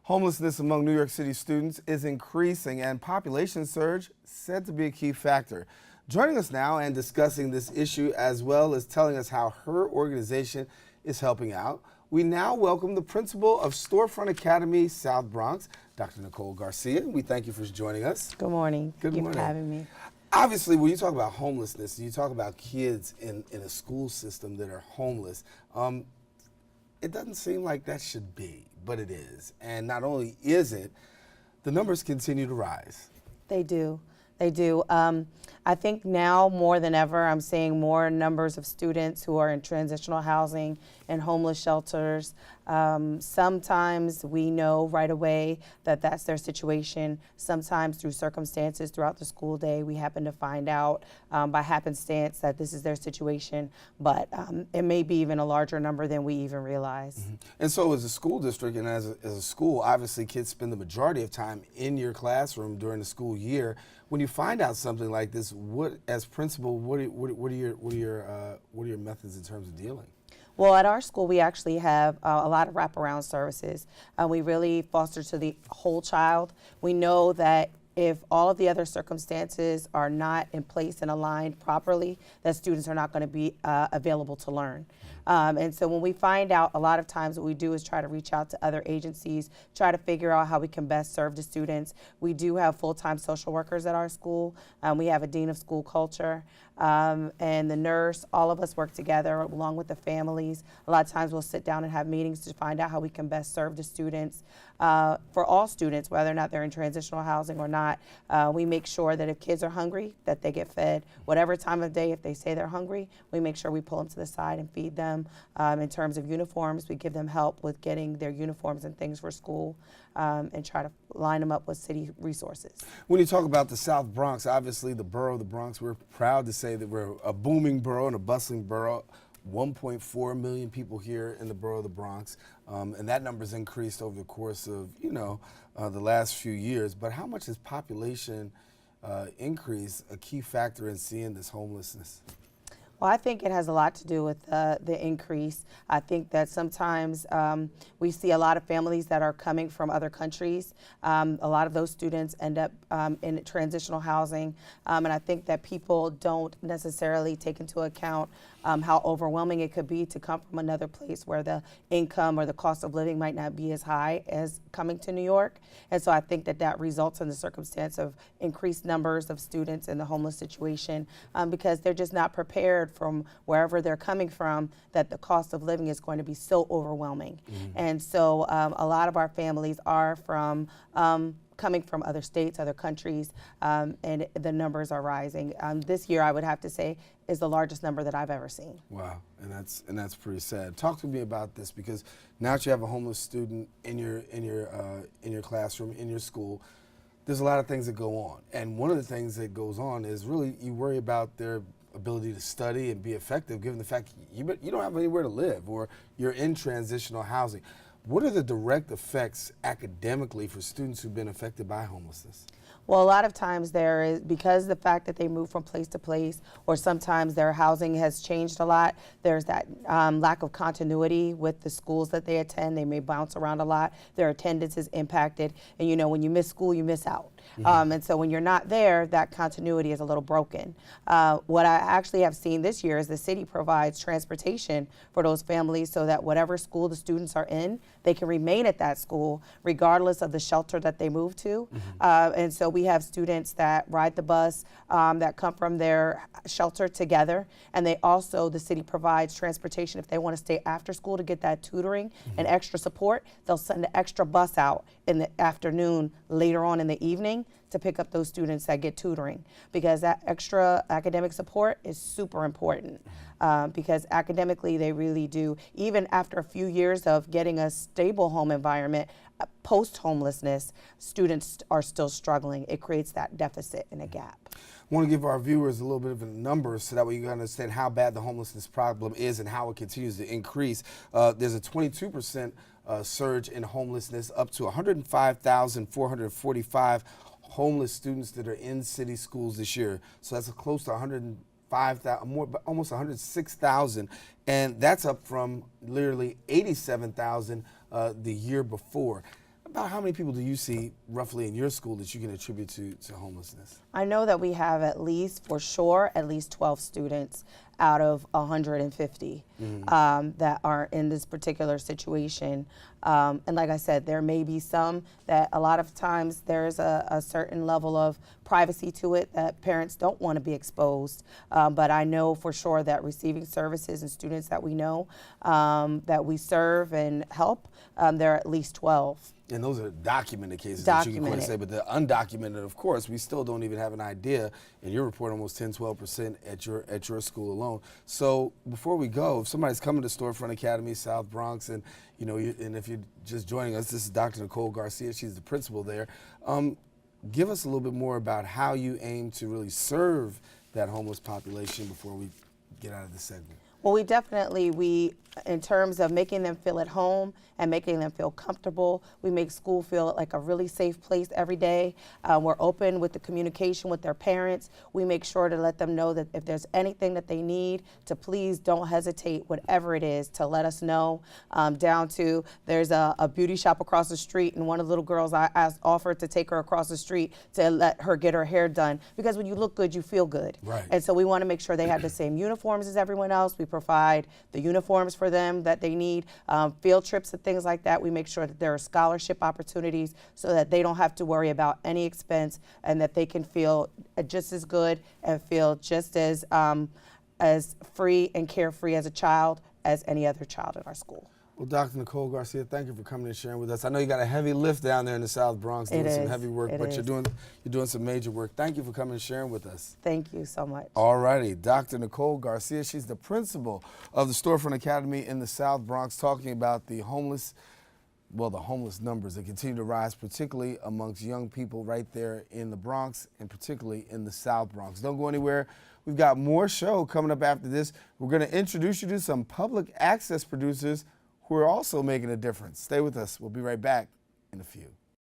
Homelessness among New York City students is increasing and population surge said to be a key factor. Joining us now and discussing this issue as well as telling us how her organization is helping out, we now welcome the principal of Storefront Academy South Bronx, Dr. Nicole Garcia. We thank you for joining us. Good morning. Good morning. Thank you for having me. Obviously, when you talk about homelessness, you talk about kids in a school system that are homeless. It doesn't seem like that should be, but it is. And not only is it, the numbers continue to rise. They do. They do. I think now more than ever, I'm seeing more numbers of students who are in transitional housing and homeless shelters. Sometimes we know right away that that's their situation. Sometimes through circumstances throughout the school day, we happen to find out by happenstance that this is their situation, but it may be even a larger number than we even realize. Mm-hmm. And so as a school district and as a school, obviously kids spend the majority of time in your classroom during the school year. When you find out something like this, as principal, what are your methods in terms of dealing? Well, at our school, we actually have a lot of wraparound services. We really foster to the whole child. We know that if all of the other circumstances are not in place and aligned properly, that students are not going to be available to learn. And so when we find out, a lot of times what we do is try to reach out to other agencies, try to figure out how we can best serve the students. We do have full-time social workers at our school. We have a dean of school culture and the nurse. All of us work together along with the families. A lot of times we'll sit down and have meetings to find out how we can best serve the students. For all students, whether or not they're in transitional housing or not, we make sure that if kids are hungry, that they get fed. Whatever time of day, if they say they're hungry, we make sure we pull them to the side and feed them. In terms of uniforms, we give them help with getting their uniforms and things for school and try to line them up with city resources. When you talk about the South Bronx, obviously the borough of the Bronx, we're proud to say that we're a booming borough and a bustling borough. 1.4 million people here in the borough of the Bronx, and that number's increased over the course of, the last few years. But how much is population increase a key factor in seeing this homelessness? Well, I think it has a lot to do with the increase. I think that sometimes we see a lot of families that are coming from other countries. A lot of those students end up in transitional housing, and I think that people don't necessarily take into account how overwhelming it could be to come from another place where the income or the cost of living might not be as high as coming to New York. And so I think that that results in the circumstance of increased numbers of students in the homeless situation because they're just not prepared from wherever they're coming from that the cost of living is going to be so overwhelming. Mm-hmm. And so a lot of our families are from coming from other states, other countries, and the numbers are rising. This year, I would have to say, is the largest number that I've ever seen. Wow, and that's pretty sad. Talk to me about this because now that you have a homeless student in your classroom, in your school, there's a lot of things that go on, and one of the things that goes on is really you worry about their ability to study and be effective, given the fact you don't have anywhere to live or you're in transitional housing. What are the direct effects academically for students who've been affected by homelessness? Well, a lot of times there is, because the fact that they move from place to place, or sometimes their housing has changed a lot, there's that lack of continuity with the schools that they attend. They may bounce around a lot. Their attendance is impacted. And when you miss school, you miss out. Mm-hmm. And so when you're not there, that continuity is a little broken. What I actually have seen this year is the city provides transportation for those families so that whatever school the students are in, they can remain at that school regardless of the shelter that they move to. Mm-hmm. And so we have students that ride the bus that come from their shelter together, and the city provides transportation if they want to stay after school to get that tutoring and extra support. They'll send an extra bus out in the afternoon later on in the evening to pick up those students that get tutoring, because that extra academic support is super important because academically they really do, even after a few years of getting a stable home environment, post-homelessness, students are still struggling. It creates that deficit and a gap. I want to give our viewers a little bit of a number so that way you can understand how bad the homelessness problem is and how it continues to increase. There's a 22% surge in homelessness, up to 105,445 homeless students that are in city schools this year. So that's close to 105,000, almost 106,000, and that's up from literally 87,000 the year before. About how many people do you see roughly in your school that you can attribute to homelessness? I know that we have at least 12 students out of 150 that are in this particular situation. And like I said, there may be some that a lot of times there's a certain level of privacy to it that parents don't want to be exposed. But I know for sure that receiving services and students that we know that we serve and help, there are at least 12. And those are documented cases that you can clearly say, but the undocumented, of course, we still don't even have an idea. And your report almost 10-12% at your school alone. So before we go, if somebody's coming to Storefront Academy, South Bronx, and and if you're just joining us, this is Dr. Nicole Garcia. She's the principal there. Give us a little bit more about how you aim to really serve that homeless population before we get out of this segment. Well, in terms of making them feel at home and making them feel comfortable, we make school feel like a really safe place every day. We're open with the communication with their parents. We make sure to let them know that if there's anything that they need, to please don't hesitate, whatever it is, to let us know. Down to there's a beauty shop across the street, and one of the little girls I offered to take her across the street to let her get her hair done, because when you look good, you feel good. Right. And so we want to make sure they have the same uniforms as everyone else. We provide the uniforms for them that they need, field trips and things like that. We make sure that there are scholarship opportunities so that they don't have to worry about any expense, and that they can feel just as good and feel just as free and carefree as a child as any other child in our school. Well, Dr. Nicole Garcia, thank you for coming and sharing with us. I know you got a heavy lift down there in the South Bronx, doing some heavy work, but you're doing some major work. Thank you for coming and sharing with us. Thank you so much. All righty, Dr. Nicole Garcia, she's the principal of the Storefront Academy in the South Bronx, talking about the homeless numbers that continue to rise, particularly amongst young people right there in the Bronx, and particularly in the South Bronx. Don't go anywhere. We've got more show coming up after this. We're going to introduce you to some public access producers who are also making a difference. Stay with us. We'll be right back in a few.